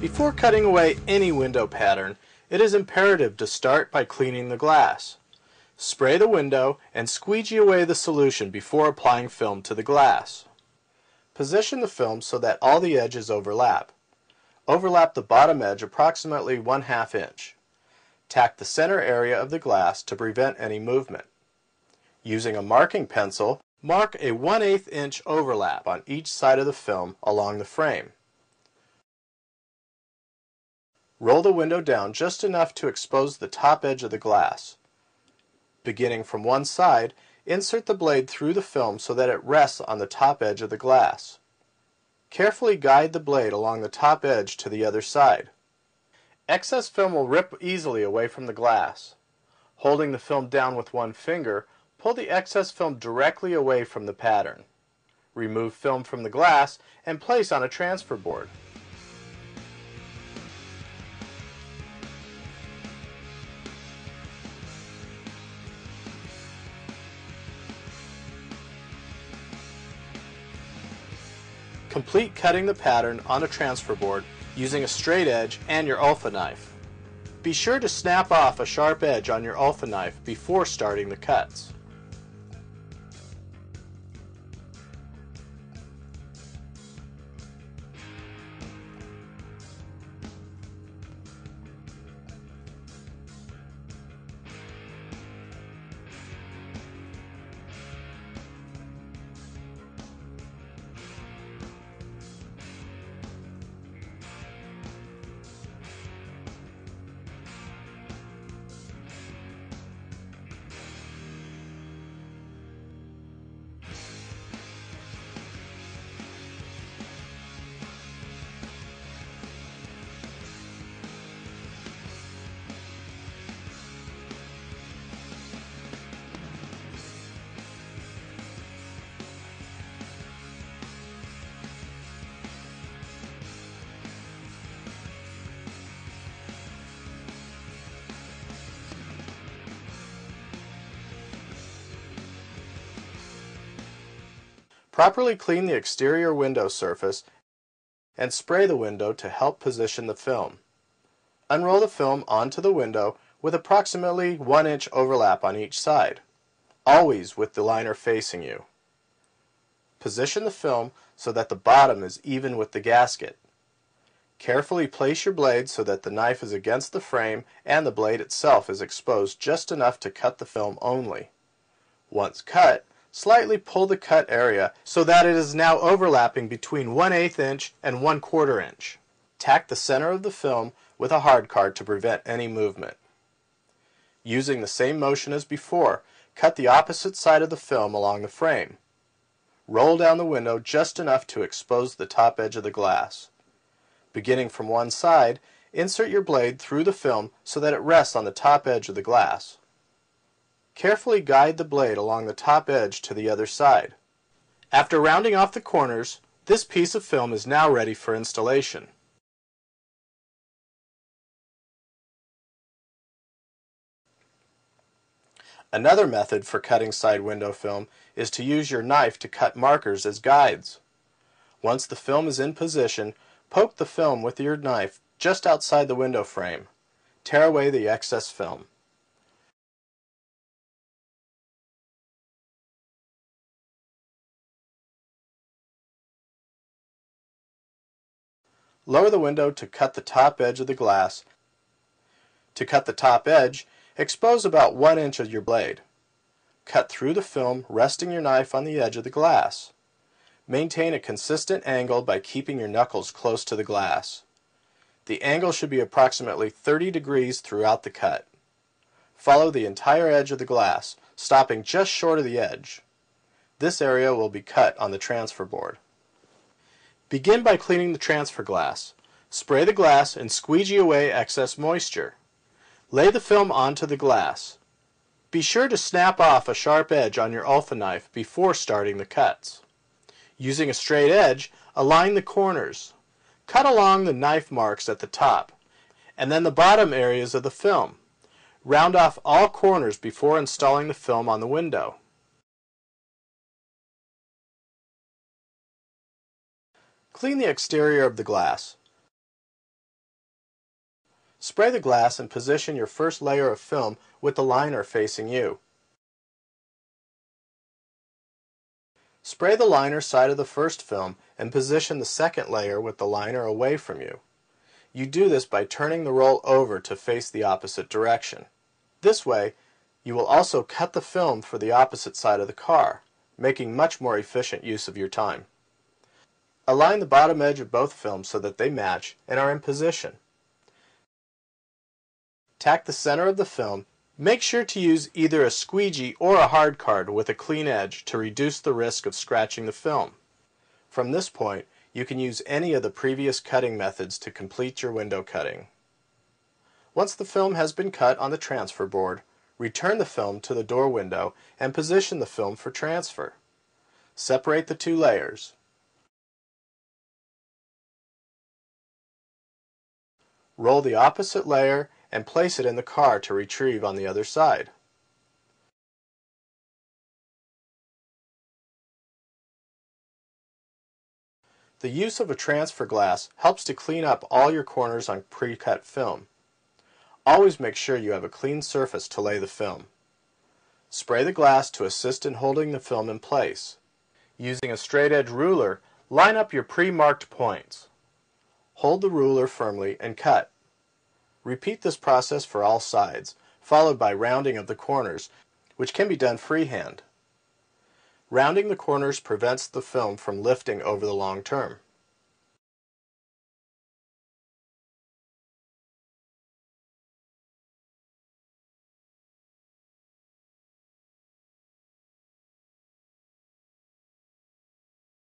Before cutting away any window pattern, it is imperative to start by cleaning the glass. Spray the window and squeegee away the solution before applying film to the glass. Position the film so that all the edges overlap. Overlap the bottom edge approximately 1/2 inch. Tack the center area of the glass to prevent any movement. Using a marking pencil, mark a 1/8 inch overlap on each side of the film along the frame. Roll the window down just enough to expose the top edge of the glass. Beginning from one side, insert the blade through the film so that it rests on the top edge of the glass. Carefully guide the blade along the top edge to the other side. Excess film will rip easily away from the glass. Holding the film down with one finger, pull the excess film directly away from the pattern. Remove film from the glass and place on a transfer board. Complete cutting the pattern on a transfer board using a straight edge and your Alpha knife. Be sure to snap off a sharp edge on your Alpha knife before starting the cuts. Properly clean the exterior window surface and spray the window to help position the film. Unroll the film onto the window with approximately 1 inch overlap on each side, always with the liner facing you. Position the film so that the bottom is even with the gasket. Carefully place your blade so that the knife is against the frame and the blade itself is exposed just enough to cut the film only. Once cut, slightly pull the cut area so that it is now overlapping between 1/8 inch and 1/4 inch. Tack the center of the film with a hard card to prevent any movement. Using the same motion as before, cut the opposite side of the film along the frame. Roll down the window just enough to expose the top edge of the glass. Beginning from one side, insert your blade through the film so that it rests on the top edge of the glass. Carefully guide the blade along the top edge to the other side. After rounding off the corners, this piece of film is now ready for installation. Another method for cutting side window film is to use your knife to cut markers as guides. Once the film is in position, poke the film with your knife just outside the window frame. Tear away the excess film. Lower the window to cut the top edge of the glass. To cut the top edge, expose about 1 inch of your blade. Cut through the film, resting your knife on the edge of the glass. Maintain a consistent angle by keeping your knuckles close to the glass. The angle should be approximately 30 degrees throughout the cut. Follow the entire edge of the glass, stopping just short of the edge. This area will be cut on the transfer board. Begin by cleaning the transfer glass. Spray the glass and squeegee away excess moisture. Lay the film onto the glass. Be sure to snap off a sharp edge on your Alpha knife before starting the cuts. Using a straight edge, align the corners. Cut along the knife marks at the top, and then the bottom areas of the film. Round off all corners before installing the film on the window. Clean the exterior of the glass. Spray the glass and position your first layer of film with the liner facing you. Spray the liner side of the first film and position the second layer with the liner away from you. You do this by turning the roll over to face the opposite direction. This way, you will also cut the film for the opposite side of the car, making much more efficient use of your time. Align the bottom edge of both films so that they match and are in position. Tack the center of the film. Make sure to use either a squeegee or a hard card with a clean edge to reduce the risk of scratching the film. From this point, you can use any of the previous cutting methods to complete your window cutting. Once the film has been cut on the transfer board, return the film to the door window and position the film for transfer. Separate the two layers. Roll the opposite layer and place it in the car to retrieve on the other side. The use of a transfer glass helps to clean up all your corners on pre-cut film. Always make sure you have a clean surface to lay the film. Spray the glass to assist in holding the film in place. Using a straight edge ruler, line up your pre-marked points. Hold the ruler firmly and cut. Repeat this process for all sides, followed by rounding of the corners, which can be done freehand. Rounding the corners prevents the film from lifting over the long term.